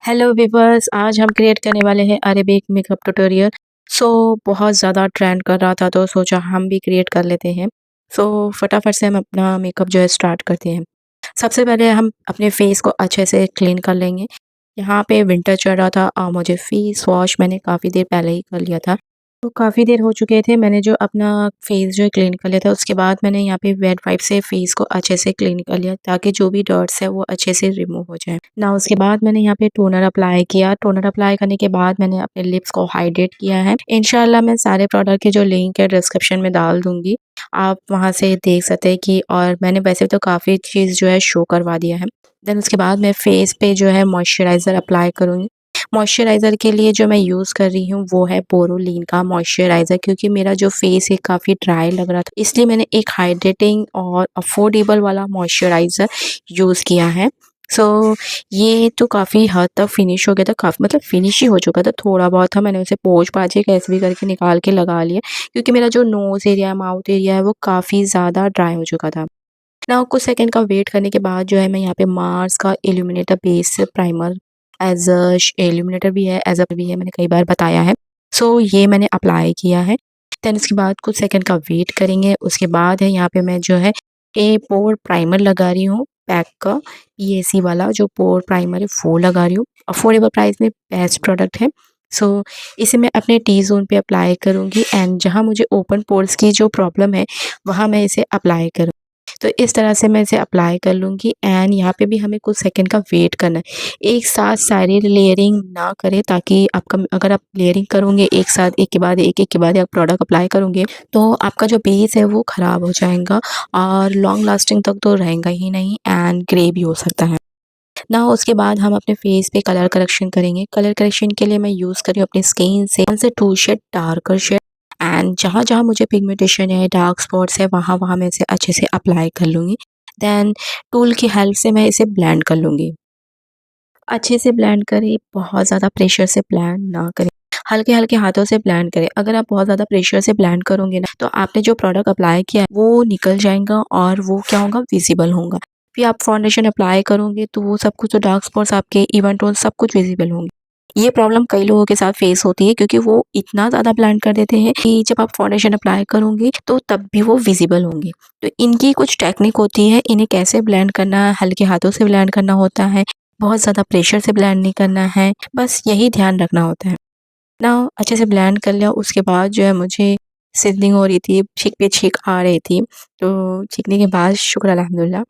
Hello viewers, आज हम create करने वाले हैं अरेबिक मेकअप ट्यूटोरियल। सो बहुत ज़्यादा ट्रेंड कर रहा था तो सोचा हम भी क्रिएट कर लेते हैं। सो फटाफट से हम अपना मेकअप जो है स्टार्ट करते हैं। सबसे पहले हम अपने फेस को अच्छे से क्लीन कर लेंगे। यहाँ पे विंटर चल रहा था और मुझे फेस वॉश मैंने काफ़ी देर पहले ही कर लिया था। तो काफ़ी देर हो चुके थे, मैंने जो अपना फेस जो है क्लीन कर लिया था। उसके बाद मैंने यहाँ पे वेट वाइप से फेस को अच्छे से क्लीन कर लिया ताकि जो भी डर्ट्स है वो अच्छे से रिमूव हो जाए ना। उसके बाद मैंने यहाँ पे टोनर अप्लाई किया। टोनर अप्लाई करने के बाद मैंने अपने लिप्स को हाइड्रेट किया है। इंशाल्लाह मैं सारे प्रोडक्ट के जो लिंक है डिस्क्रिप्शन में डाल दूंगी, आप वहाँ से देख सकते हैं कि। और मैंने वैसे तो काफ़ी चीज़ जो है शो करवा दिया है। देन उसके बाद मैं फेस पे जो है मॉइस्चराइज़र अप्लाई करूँगी। मॉइस्चराइज़र के लिए जो मैं यूज़ कर रही हूँ वो है बोरोलिन का मॉइस्चराइज़र, क्योंकि मेरा जो फेस है काफ़ी ड्राई लग रहा था, इसलिए मैंने एक हाइड्रेटिंग और अफोर्डेबल वाला मॉइस्चराइज़र यूज़ किया है। सो ये तो काफ़ी हद तक फिनिश हो गया था, काफ़ी मतलब फिनिश ही हो चुका था। थोड़ा बहुत था, मैंने उसे पोंछ-पाछ के कैसे भी करके निकाल के लगा लिया, क्योंकि मेरा जो नोज़ एरिया है, माउथ एरिया है वो काफ़ी ज़्यादा ड्राई हो चुका था। ना कुछ सेकंड का वेट करने के बाद जो है मैं यहाँ पे मार्स का illuminator base primer as a illuminator भी है, एज अ भी है, मैंने कई बार बताया है। सो ये मैंने अप्लाई किया है। देन उसके बाद कुछ सेकंड का वेट करेंगे। उसके बाद है यहाँ पे मैं जो है ए पोर प्राइमर लगा रही हूँ, पैक का पीएसी वाला जो पोर प्राइमर है वो लगा रही हूँ। अफोर्डेबल प्राइस में बेस्ट प्रोडक्ट है। सो इसे मैं अपने टी जोन पे अप्लाई करूँगी एंड जहाँ मुझे ओपन पोर्स की जो प्रॉब्लम है वहाँ मैं इसे अप्लाई करूँ। तो इस तरह से मैं इसे अप्लाई कर लूँगी एंड यहाँ पे भी हमें कुछ सेकंड का वेट करना है। एक साथ सारी लेयरिंग ना करें, ताकि आपका अगर आप लेयरिंग करोगे एक साथ एक के बाद एक के बाद एक प्रोडक्ट अप्लाई करोगे तो आपका जो बेस है वो ख़राब हो जाएगा और लॉन्ग लास्टिंग तक तो रहेगा ही नहीं एंड ग्रे भी हो सकता है ना। उसके बाद हम अपने फेस पे कलर करेक्शन करेंगे। कलर करेक्शन के लिए मैं यूज़ कर रही हूँ अपनी स्किन से 1 से 2 शेड डार्कर शेड एंड जहाँ-जहाँ मुझे पिगमेंटेशन है, डार्क स्पॉट्स है, वहाँ-वहाँ मैं इसे अच्छे से अप्लाई कर लूँगी। देन टूल की हेल्प से मैं इसे ब्लेंड कर लूँगी। अच्छे से ब्लेंड करें, बहुत ज़्यादा प्रेशर से ब्लेंड ना करें। हल्के-हल्के हाथों से ब्लेंड करें। अगर आप बहुत ज़्यादा प्रेशर से ब्लेंड करोगे ना, तो आपने जो प्रोडक्ट अप्लाई किया है, वो निकल जाएगा और वो क्या होगा, विज़िबल होगा। फिर आप फाउंडेशन अप्लाई करोगे, तो वो सब कुछ जो डार्क स्पॉट्स आपके इवन टोन सब कुछ विज़िबल होंगे। ये प्रॉब्लम कई लोगों के साथ फेस होती है, क्योंकि वो इतना ज़्यादा ब्लेंड कर देते हैं कि जब आप फाउंडेशन अप्लाई करोगे, तो तब भी वो विज़िबल होंगे। तो इनकी कुछ टेक्निक होती है, इन्हें कैसे ब्लेंड करना है, हल्के हाथों से ब्लेंड करना होता है, बहुत ज़्यादा प्रेशर से ब्लेंड नहीं करना है, बस यही ध्यान रखना होता है। ना अच्छे से ब्लेंड कर लिया, उसके बाद जो है मुझे सिसलिंग हो रही थी, छींक पे छींक आ रही थी, तो छींकने के बाद शुक्र अल्हम्दुलिल्लाह।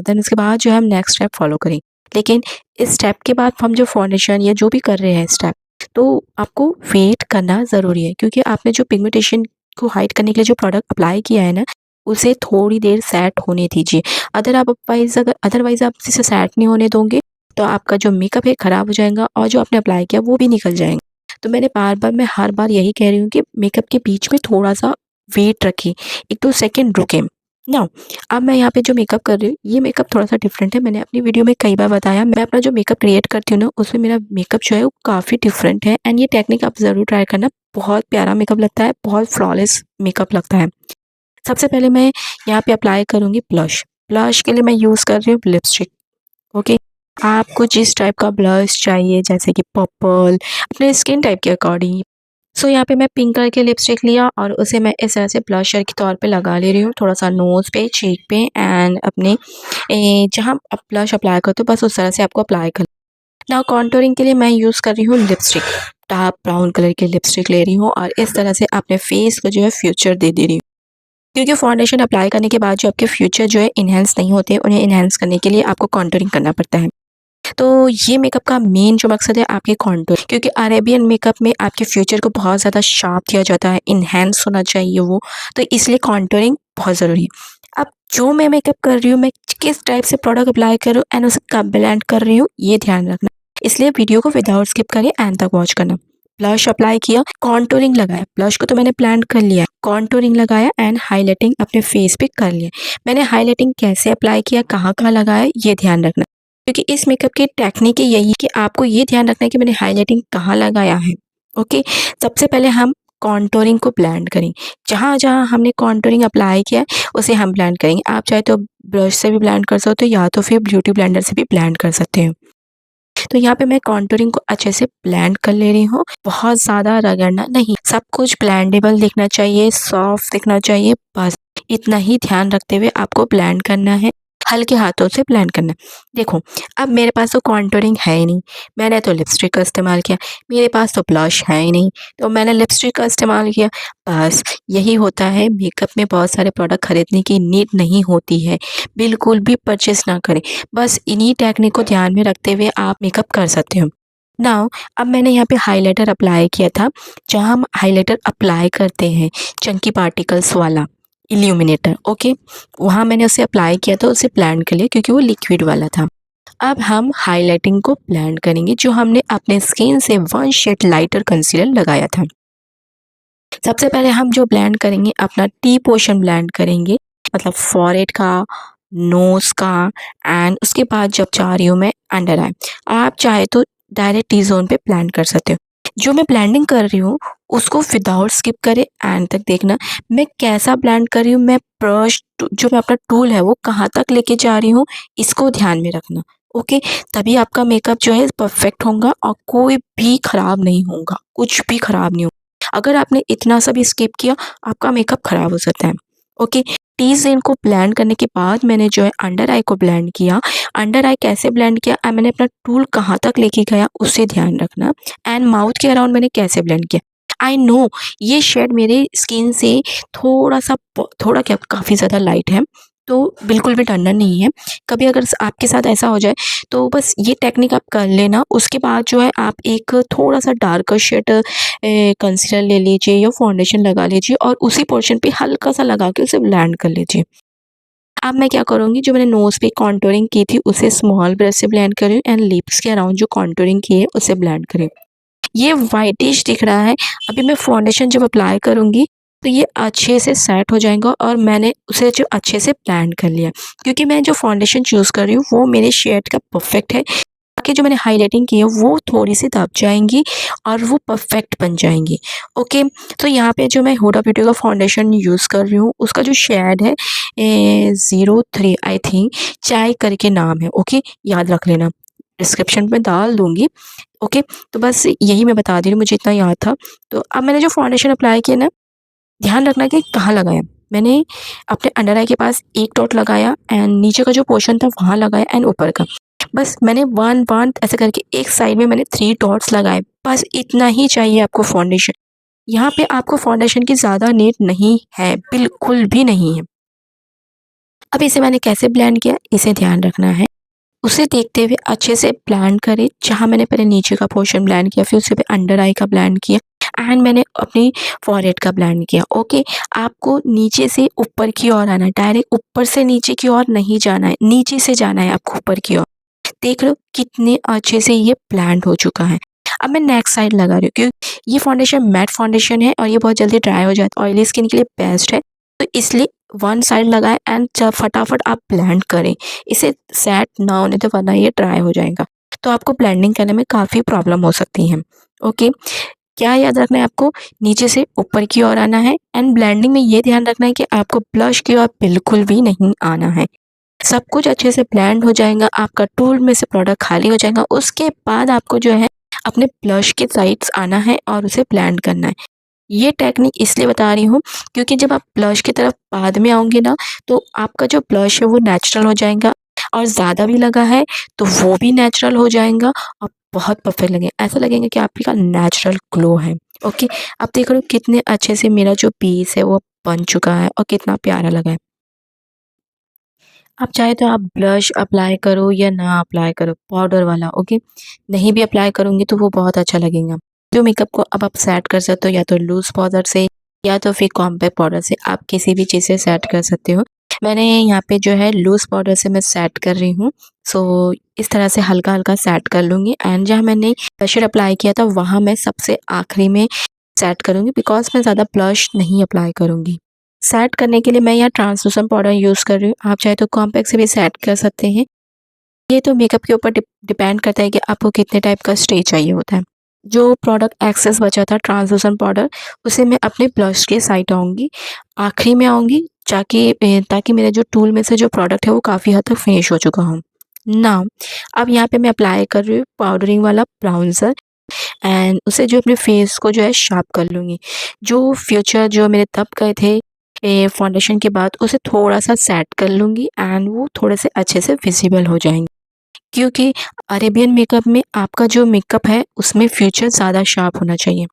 देन उसके बाद जो है हम नेक्स्ट स्टेप फ़ॉलो करेंगे। लेकिन इस स्टेप के बाद हम जो फाउंडेशन या जो भी कर रहे हैं स्टेप, तो आपको वेट करना ज़रूरी है, क्योंकि आपने जो पिगमेंटेशन को हाइड करने के लिए जो प्रोडक्ट अप्लाई किया है ना, उसे थोड़ी देर सेट होने दीजिए। अदरवाइज़ आप इसे सेट नहीं होने दोगे, तो आपका जो मेकअप है ख़राब हो जाएगा और जो आपने अप्लाई किया वो भी निकल जाएगा। तो मैं हर बार यही कह रही हूँ कि मेकअप के बीच में थोड़ा-सा वेट रखें, 1-2 सेकंड रुकें। ना, अब मैं यहाँ पे जो मेकअप कर रही हूँ, ये मेकअप थोड़ा-सा डिफरेंट है। मैंने अपनी वीडियो में कई बार बताया, मैं अपना जो मेकअप क्रिएट करती हूँ ना, उसमें मेरा मेकअप जो है वो काफ़ी डिफरेंट है एंड ये टेक्निक आप ज़रूर ट्राई करना। बहुत प्यारा मेकअप लगता है, बहुत फ्लॉलेस मेकअप लगता है। सबसे पहले मैं यहाँ पे अप्लाई करूँगी ब्लश। ब्लश के लिए मैं यूज़ कर रही हूँ लिपस्टिक। ओके, आपको जिस टाइप का ब्लश चाहिए, जैसे कि पर्पल, अपने स्किन टाइप के अकॉर्डिंग। सो यहाँ पे मैं पिंक कलर की लिपस्टिक लिया और उसे मैं इस तरह से ब्लशर के तौर पे लगा ले रही हूँ, थोड़ा-सा नोज़ पे, चीक पे एंड अपने जहाँ आप ब्लश अप्लाई करते हो बस उस तरह से आपको अप्लाई कर। नाउ कॉन्टूरिंग के लिए मैं यूज़ कर रही हूँ लिपस्टिक, डार्क ब्राउन कलर की लिपस्टिक ले रही हूँ और इस तरह से अपने फेस को जो है फ्यूचर दे रही हूँ। क्योंकि फाउंडेशन अप्लाई करने के बाद जो आपके फ्यूचर जो है एनहांस नहीं होते, उन्हें एनहांस करने के लिए आपको कॉन्टूरिंग करना पड़ता है। तो ये मेकअप का मेन जो मकसद है आपके कॉन्टूर, क्योंकि अरेबियन मेकअप में आपके फ्यूचर को बहुत ज़्यादा शार्प किया जाता है, एनहांस होना चाहिए वो, तो इसलिए कॉन्टूरिंग बहुत ज़रूरी है। अब जो मैं मेकअप कर रही हूँ, मैं किस टाइप से प्रोडक्ट अप्लाई कर रही हूँ एंड उसे कब ब्लेंड कर रही हूँ, ये ध्यान रखना। इसलिए वीडियो को विदाउट स्किप करें, एंड तक वॉच करना। ब्लश अप्लाई किया, कॉन्टूरिंग लगाया, ब्लश को तो मैंने ब्लेंड कर लिया, कॉन्टूरिंग लगाया एंड हाइलाइटिंग अपने फेस पे कर लिया। मैंने हाइलाइटिंग कैसे अप्लाई किया, कहाँ-कहाँ लगाया, ये ध्यान रखना। क्योंकि इस मेकअप की टेक्निक ही यही है कि आपको ये ध्यान रखना है कि मैंने हाइलाइटिंग कहाँ लगाया है। ओके, सबसे पहले हम कॉन्टूरिंग को ब्लेंड करें। जहाँ-जहाँ हमने कॉन्टूरिंग अप्लाई किया है, उसे हम ब्लेंड करेंगे। आप चाहे तो ब्रश से भी ब्लेंड कर सकते हो या तो फिर ब्यूटी ब्लेंडर से भी ब्लेंड कर सकते हो। तो यहाँ पे मैं कॉन्टूरिंग को अच्छे से ब्लेंड कर ले रही हूँ, बहुत ज़्यादा रगड़ना नहीं, सब कुछ ब्लेंडेबल दिखना चाहिए, सॉफ्ट दिखना चाहिए, बस इतना ही ध्यान रखते हुए आपको ब्लेंड करना है, हल्के हाथों से ब्लेंड करना है। देखो, अब मेरे पास तो कॉन्टूरिंग है ही नहीं, मैंने तो लिपस्टिक का इस्तेमाल किया, मेरे पास तो ब्लश है ही नहीं, तो मैंने लिपस्टिक का इस्तेमाल किया। बस यही होता है, मेकअप में बहुत सारे प्रोडक्ट खरीदने की नीड नहीं होती है, बिल्कुल भी परचेज़ ना करें। बस इन्हीं टेक्निक को ध्यान में रखते हुए आप मेकअप कर सकते हो। नाउ अब मैंने यहाँ पे हाइलाइटर अप्लाई किया था, जहाँ हम हाइलाइटर अप्लाई करते हैं चंकी पार्टिकल्स वाला इल्यूमिनेटर, ओके? वहाँ मैंने उसे अप्लाई किया था, उसे ब्लेंड कर लिया क्योंकि वो लिक्विड वाला था। अब हम हाइलाइटिंग को ब्लेंड करेंगे, जो हमने अपने स्किन से 1 शेड लाइटर कंसीलर लगाया था। सबसे पहले हम जो ब्लेंड करेंगे, अपना टी पोर्शन ब्लेंड करेंगे, मतलब फॉरहेड का, नोज़ का, एंड उसके बाद जब जा रही हूँ मैं अंडर आई। आप चाहे तो डायरेक्ट टी ज़ोन पे ब्लेंड कर सकते हो। जो मैं ब्लेंडिंग कर रही हूँ, उसको विदाउट स्किप करें, एंड तक देखना। मैं कैसा ब्लेंड कर रही हूँ, मैं ब्रश जो मैं अपना टूल है वो कहाँ तक लेके जा रही हूँ, इसको ध्यान में रखना, ओके? तभी आपका मेकअप जो है परफेक्ट होगा और कोई भी खराब नहीं होगा, कुछ भी खराब नहीं होगा। अगर आपने इतना सा भी स्किप किया, आपका मेकअप खराब हो सकता है, ओके? टी ज़ोन को ब्लेंड करने के बाद मैंने जो है अंडर आई को ब्लेंड किया। अंडर आई कैसे ब्लेंड किया, मैंने अपना टूल कहाँ तक लेके गया उससे ध्यान रखना, एंड माउथ के अराउंड मैंने कैसे ब्लेंड किया। आई नो ये शेड मेरे स्किन से थोड़ा-सा थोड़ा क्या काफ़ी ज़्यादा लाइट है, तो बिल्कुल भी डरना नहीं है। कभी अगर आपके साथ ऐसा हो जाए, तो बस ये टेक्निक आप कर लेना। उसके बाद जो है आप एक थोड़ा-सा डार्कर शेड कंसीलर ले लीजिए या फाउंडेशन लगा लीजिए और उसी पोर्शन पे हल्का-सा लगा के उसे ब्लेंड कर लीजिए। अब मैं क्या करूँगी, जो मैंने नोज़ पे कॉन्टूरिंग की थी उसे स्मॉल ब्रश से ब्लेंड कर रही हूँ, एंड लिप्स के अराउंड जो कॉन्टूरिंग की है उसे ब्लेंड करें। ये व्हाइटिश दिख रहा है, अभी मैं फाउंडेशन जब अप्लाई करूँगी तो ये अच्छे से सेट हो जाएगा, और मैंने उसे जो अच्छे से ब्लेंड कर लिया, क्योंकि मैं जो फाउंडेशन चूज़ कर रही हूँ वो मेरे शेड का परफेक्ट है। बाकी जो मैंने हाइलाइटिंग की है वो थोड़ी-सी दब जाएँगी और वो परफेक्ट बन जाएँगी, ओके? तो यहाँ पे जो मैं हुडा ब्यूटी का फाउंडेशन यूज़ कर रही हूँ, उसका जो शेड है 03 आई थिंक, चाय करके नाम है, ओके? याद रख लेना, डिस्क्रिप्शन में डाल दूँगी, ओके? तो बस यही मैं बता दे रही हूँ, मुझे इतना याद था। तो अब मैंने जो फाउंडेशन अप्लाई किया ना, ध्यान रखना कि कहाँ लगाया। मैंने अपने अंडर आई के पास 1 डॉट लगाया, एंड नीचे का जो पोर्शन था वहाँ लगाया, एंड ऊपर का। बस मैंने 1-1 ऐसे करके एक साइड में मैंने 3 डॉट्स लगाए। बस इतना ही चाहिए आपको फाउंडेशन। यहाँ पे आपको फाउंडेशन की ज़्यादा नीड नहीं है, बिल्कुल भी नहीं है। अब इसे मैंने कैसे ब्लेंड किया, इसे ध्यान रखना है। उसे देखते हुए अच्छे से ब्लेंड करें, जहाँ मैंने पहले नीचे का पोर्शन ब्लेंड किया, फिर उससे अंडर आई का ब्लेंड किया, एंड मैंने अपनी फॉरहेड का ब्लेंड किया, ओके? आपको नीचे से ऊपर की ओर आना है, डायरेक्ट ऊपर से नीचे की ओर नहीं जाना है, नीचे से जाना है आपको ऊपर की ओर। देख रहे हो कितने अच्छे से ये ब्लेंड हो चुका है। अब मैं नेक्स्ट साइड लगा रही हूँ, क्योंकि ये फाउंडेशन मैट फाउंडेशन है और ये बहुत जल्दी ड्राई हो जाता है, ऑयली स्किन के लिए बेस्ट है। तो इसलिए वन साइड लगाएँ, एंड च फटाफट आप ब्लेंड करें। इसे सेट ना होने दें, वरना ये ड्राई हो जाएगा। तो आपको ब्लेंडिंग करने में काफ़ी प्रॉब्लम हो सकती है, ओके? क्या याद रखना है आपको, नीचे से ऊपर की ओर आना है, एंड ब्लेंडिंग में ये ध्यान रखना है कि आपको ब्लश की ओर बिल्कुल भी नहीं आना है। सब कुछ अच्छे से ब्लेंड हो जाएगा, आपका टूल में से प्रोडक्ट खाली हो जाएगा, उसके बाद आपको जो है अपने ब्लश के साइड्स आना है और उसे ब्लेंड करना है। ये टेक्निक इसलिए बता रही हूँ, क्योंकि जब आप ब्लश की तरफ बाद में आओगे ना, तो आपका जो ब्लश है वो नेचुरल हो जाएगा, और ज़्यादा भी लगा है तो वो भी नेचुरल हो जाएगा और बहुत परफेक्ट लगेगा। ऐसा लगेगा कि आपका नेचुरल ग्लो है, ओके? अब देख रहे हो कितने अच्छे से मेरा जो बेस है वो बन चुका है और कितना प्यारा लगा है। आप चाहे तो आप ब्लश अप्लाई करो या ना अप्लाई करो, पाउडर वाला, ओके? नहीं भी अप्लाई करूँगी तो वो बहुत अच्छा लगेगा। जो मेकअप को अब आप सेट कर सकते हो, या तो लूज़ पाउडर से या तो फिर कॉम्पैक्ट पाउडर से, आप किसी भी चीज़ से सेट कर सकते हो। मैंने यहाँ पे जो है लूज़ पाउडर से मैं सेट कर रही हूँ। सो इस तरह से हल्का-हल्का सेट कर लूँगी, एंड जहाँ मैंने ब्लशर अप्लाई किया था वहाँ मैं सबसे आखिरी में सेट करूँगी, बिकॉज़ मैं ज़्यादा ब्लश नहीं अप्लाई करूँगी। सेट करने के लिए मैं यहाँ ट्रांसलूसेंट पाउडर यूज़ कर रही हूँ, आप चाहे तो कॉम्पैक्ट से भी सेट कर सकते हैं। ये तो मेकअप के ऊपर डिपेंड करता है कि आपको कितने टाइप का स्टे चाहिए होता है। जो प्रोडक्ट एक्सेस बचा था ट्रांसलूसेंट पाउडर, उसे मैं अपने ब्लश के साइड आऊँगी, आखिरी में आऊँगी, ताकि मेरे जो टूल में से जो प्रोडक्ट है वो काफ़ी हद तक फिनिश हो चुका हो। नाउ अब यहाँ पे मैं अप्लाई कर रही हूँ पाउडरिंग वाला ब्राउज़र एंड उससे जो अपने फेस को जो है शार्प कर लूँगी। जो फ्यूचर जो मेरे तब गए थे फाउंडेशन के बाद उसे थोड़ा-सा सेट कर लूँगी एंड वो थोड़े से अच्छे से विज़िबल हो जाएँगे। क्योंकि अरेबियन मेकअप में आपका जो मेकअप है उसमें फ्यूचर ज़्यादा शार्प होना चाहिए।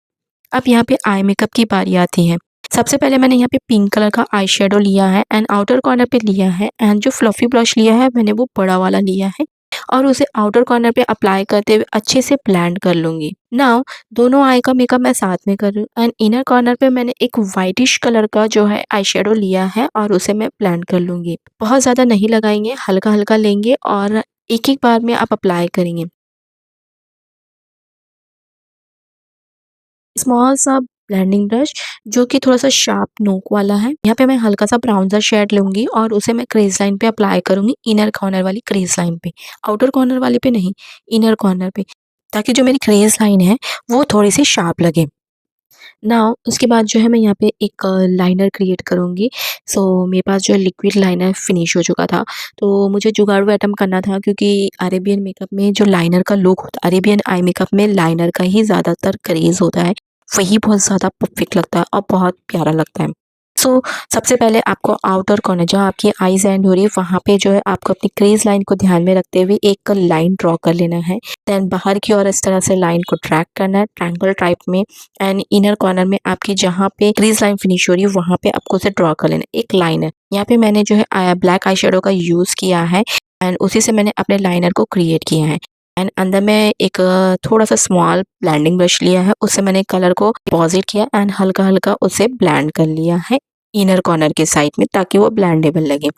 अब यहाँ पे आई मेकअप की बारी आती है। सबसे पहले मैंने यहाँ पे पिंक कलर का आई शेडो लिया है एंड आउटर कॉर्नर पे लिया है एंड जो फ्लफी ब्लश लिया है मैंने वो बड़ा वाला लिया है और उसे आउटर कॉर्नर पे अप्लाई करते हुए अच्छे से ब्लेंड कर लूँगी। नाउ दोनों आई का मेकअप मैं साथ में कर रही हूँ एंड इनर कॉर्नर पे मैंने एक व्हाइटिश कलर का जो है आई शेडो लिया है और उसे मैं ब्लेंड कर लूँगी। बहुत ज़्यादा नहीं लगाएँगे, हल्का-हल्का लेंगे और एक-एक बार में आप अप्लाई करेंगे। स्मॉल सा ब्लेंडिंग ब्रश जो कि थोड़ा-सा शार्प नोक वाला है। यहाँ पे मैं हल्का-सा ब्राउन सा शेड लूँगी और उसे मैं क्रीज़ लाइन पे अप्लाई करूँगी, इनर कॉर्नर वाली क्रीज़ लाइन पे। आउटर कॉर्नर वाली पे नहीं, इनर कॉर्नर पे, ताकि जो मेरी क्रीज़ लाइन है, वो थोड़ी-सी शार्प लगे। नाउ उसके बाद जो है मैं यहाँ पे एक लाइनर क्रिएट करूँगी। सो मेरे पास जो है लिक्विड लाइनर फिनिश हो चुका था, तो मुझे जुगाड़ू आइटम करना था क्योंकि अरेबियन मेकअप में जो लाइनर का लुक होता है, अरेबियन आई मेकअप में लाइनर का ही ज़्यादातर क्रेज़ होता है। वही बहुत ज़्यादा परफेक्ट लगता है और बहुत प्यारा लगता है। सो सबसे पहले आपको आउटर कॉर्नर जहाँ आपकी आईज़ एंड हो रही है वहाँ पे जो है आपको अपनी क्रीज़ लाइन को ध्यान में रखते हुए एक लाइन ड्रॉ कर लेना है। देन बाहर की ओर इस तरह से लाइन को ट्रैक करना है ट्रायंगल टाइप में एंड इनर कॉर्नर में आपकी जहाँ पे क्रीज़ लाइन फिनिश हो रही है वहाँ पे आपको उसे ड्रॉ कर लेना है। एक लाइन है। यहाँ पे मैंने जो है ब्लैक आई शेडो का यूज़ किया है एंड उसी से मैंने अपने लाइनर को क्रिएट किया है। एंड अंदर में एक थोड़ा-सा स्मॉल ब्लेंडिंग ब्रश लिया है, उससे मैंने कलर को डिपॉज़िट किया एंड हल्का-हल्का उसे ब्लेंड कर लिया है इनर कॉर्नर के साइड में ताकि वो ब्लेंडेबल लगे। इनर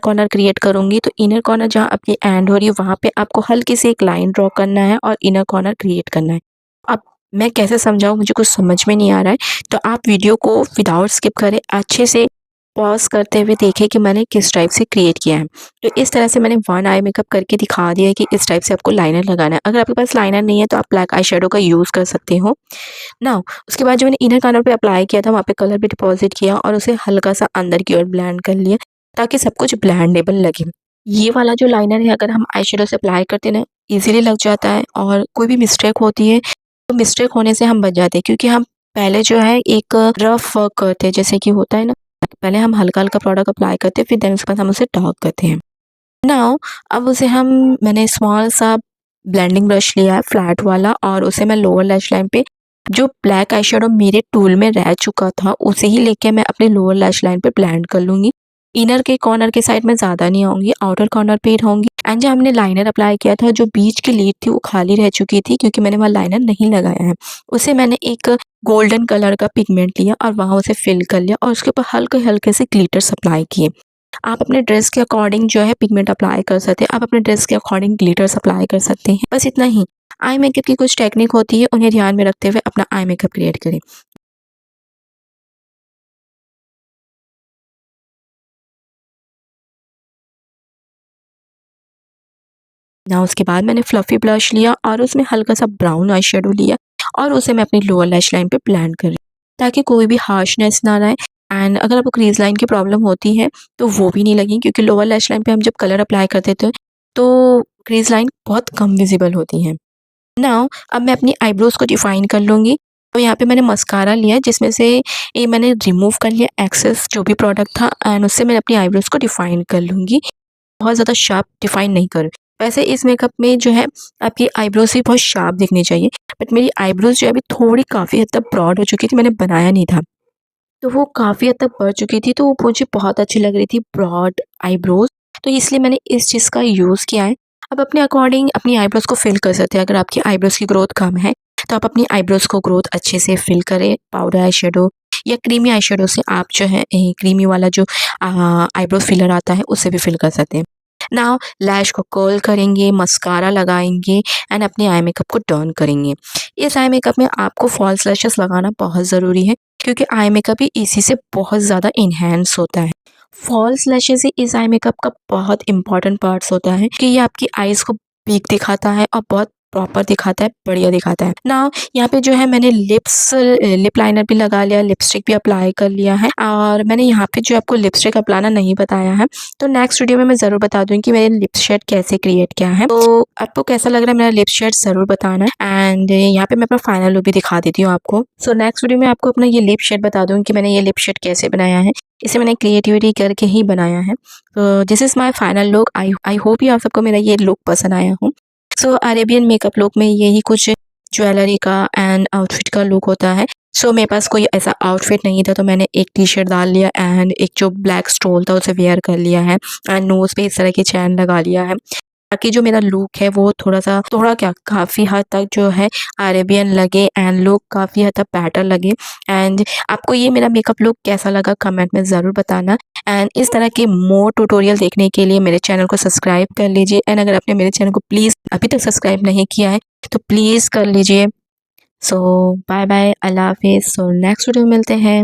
कॉर्नर क्रिएट करूँगी तो इनर कॉर्नर जहाँ आपकी एंड हो रही है वहाँ पे आपको हल्की सी एक लाइन ड्रॉ करना है और इनर कॉर्नर क्रिएट करना है। अब मैं कैसे समझाऊँ मुझे कुछ समझ में नहीं आ रहा है, तो आप वीडियो को विदाउट स्किप करें, अच्छे से पॉज़ करते हुए देखें कि मैंने किस टाइप से क्रिएट किया है। तो इस तरह से मैंने वन आई मेकअप करके दिखा दिया है कि इस टाइप से आपको लाइनर लगाना है। अगर आपके पास लाइनर नहीं है तो आप ब्लैक आई शेडो का यूज़ कर सकते हो। नाउ उसके बाद जो मैंने इनर कॉर्नर पे अप्लाई किया था वहाँ पे कलर भी डिपॉज़िट किया और उसे हल्का-सा अंदर की ओर ब्लेंड कर लिया ताकि सब कुछ ब्लेंडेबल लगे। ये वाला जो लाइनर है अगर हम आई शेडो से अप्लाई करते हैं ना, ईज़िली लग जाता है और कोई भी मिस्टेक होती है, तो मिस्टेक होने से हम बच जाते हैं क्योंकि हम पहले जो है एक रफ वर्क करते हैं जैसे कि होता है ना, पहले हम हल्का-हल्का प्रोडक्ट अप्लाई करते हैं फिर देन उसके बाद हम उसे डार्क करते हैं। नाउ अब उसे हम मैंने स्मॉल सा ब्लेंडिंग ब्रश लिया है फ्लैट वाला और उसे मैं लोअर लैश लाइन पे जो ब्लैक आई शेडो मेरे टूल में रह चुका था उसे ही लेके मैं अपने लोअर लैश लाइन पे ब्लेंड कर लूँगी। इनर के कॉर्नर के साइड में ज़्यादा नहीं आऊँगी, आउटर कॉर्नर पे ही रहूँगी एंड जो हमने लाइनर अप्लाई किया था जो बीच की लीड थी वो खाली रह चुकी थी क्योंकि मैंने वहाँ लाइनर नहीं लगाया है। उसे मैंने एक गोल्डन कलर का पिगमेंट लिया और वहाँ उसे फिल कर लिया और उसके ऊपर हल्के-हल्के से ग्लिटर्स अप्लाई किए। आप अपने ड्रेस के अकॉर्डिंग जो है पिगमेंट अप्लाई कर सकते हैं। आप अपने ड्रेस के अकॉर्डिंग ग्लिटर्स अप्लाई कर सकते हैं। बस इतना ही। आई मेकअप की कुछ टेक्निक होती है, उन्हें ध्यान में रखते हुए अपना आई मेकअप क्रिएट करें। ना उसके बाद मैंने फ्लफी ब्लश लिया और उसमें हल्का-सा ब्राउन आई शेडो लिया और उसे मैं अपनी लोअर लैश लाइन पे ब्लेंड कर रही हूँ, ताकि कोई भी हार्शनेस ना आए एंड अगर आपको क्रीज़ लाइन की प्रॉब्लम होती है, तो वो भी नहीं लगेगी क्योंकि लोअर लैश लाइन पे हम जब कलर अप्लाई करते थे, तो क्रीज़ लाइन बहुत कम विज़िबल होती हैं। नाउ अब मैं अपनी आईब्रोज़ को डिफ़ाइन कर लूँगी। तो यहाँ पे मैंने मस्कारा लिया है जिसमें से ये मैंने रिमूव कर लिया एक्सेस जो भी प्रोडक्ट था एंड उससे मैं अपनी आईब्रोज़ को डिफ़ाइन कर लूँगी। बहुत ज़्यादा शार्प डिफ़ाइन नहीं करूँ। वैसे इस मेकअप में जो है आपकी आईब्रोज़ भी बहुत शार्प दिखनी चाहिए। बट मेरी आईब्रोज़ जो है अभी थोड़ी काफ़ी हद तक ब्रॉड हो चुकी थी, मैंने बनाया नहीं था। तो वो काफ़ी हद तक बढ़ चुकी थी, तो वो मुझे बहुत अच्छी लग रही थी ब्रॉड आईब्रोज़, तो इसलिए मैंने इस चीज़ का यूज़ किया है। अब अपने अकॉर्डिंग अपनी आईब्रोज़ को फिल कर सकते हैं। अगर आपकी आईब्रोज़ की ग्रोथ कम है, तो आप अपनी आईब्रोज़ को ग्रोथ अच्छे से फिल करें, पाउडर आई शेडो या क्रीमी आई शेडो से आप जो है क्रीमी वाला जो आईब्रो फिलर आता है, उससे भी फिल कर सकते हैं। नाउ लैश को कर्ल करेंगे, मस्कारा लगाएँगे एंड अपने आई मेकअप को टर्न करेंगे। इस आई मेकअप में आपको फॉल्स लैशेस लगाना बहुत ज़रूरी है क्योंकि आई मेकअप ही इसी से बहुत ज़्यादा एनहांस होता है। फॉल्स लैशेस ही इस आई मेकअप का बहुत इम्पोर्टेंट पार्ट्स होता है कि ये आपकी आईज़ को पीक दिखाता है और बहुत प्रॉपर दिखाता है, बढ़िया दिखाता है। नाउ यहाँ पे जो है मैंने लिप लाइनर भी लगा लिया, लिपस्टिक भी अप्लाई कर लिया है और मैंने यहाँ पे जो आपको लिपस्टिक अप्लाना नहीं बताया है, तो नेक्स्ट वीडियो में मैं ज़रूर बता दूँगी कि मैंने लिप शेड कैसे क्रिएट किया है। तो आपको कैसा लग रहा है मेरा लिप शेड ज़रूर बताना है एंड यहाँ पे मैं अपना फाइनल लुक भी दिखा देती हूँ आपको। सो नेक्स्ट वीडियो में आपको अपना ये लिप शेड बता दूँगी कि मैंने ये लिप शेड कैसे बनाया है। इसे मैंने क्रिएटिविटी करके ही बनाया है। तो this is my final look. I hope you आप सबको मेरा ये लुक पसंद आया हो। सो अरेबियन मेकअप लुक में यही कुछ ज्वेलरी का एंड आउटफिट का लुक होता है। सो मेरे पास कोई ऐसा आउटफिट नहीं था, तो मैंने एक टी-शर्ट डाल लिया एंड एक जो ब्लैक स्टोल था उसे वियर कर लिया है एंड नोज़ पे इस तरह की चैन लगा लिया है। ताकि जो मेरा लुक है वो थोड़ा क्या काफ़ी हद तक जो है अरेबियन लगे एंड लुक काफ़ी हद तक बेटर लगे। एंड आपको ये मेरा मेकअप लुक कैसा लगा कमेंट में ज़रूर बताना। एंड इस तरह के मोर ट्यूटोरियल देखने के लिए मेरे चैनल को सब्सक्राइब कर लीजिए एंड अगर आपने मेरे चैनल को प्लीज़ अभी तक सब्सक्राइब नहीं किया है तो प्लीज़ कर लीजिए। सो बाय बाय, अल्लाह हाफ़िज़। सो नेक्स्ट वीडियो में मिलते हैं।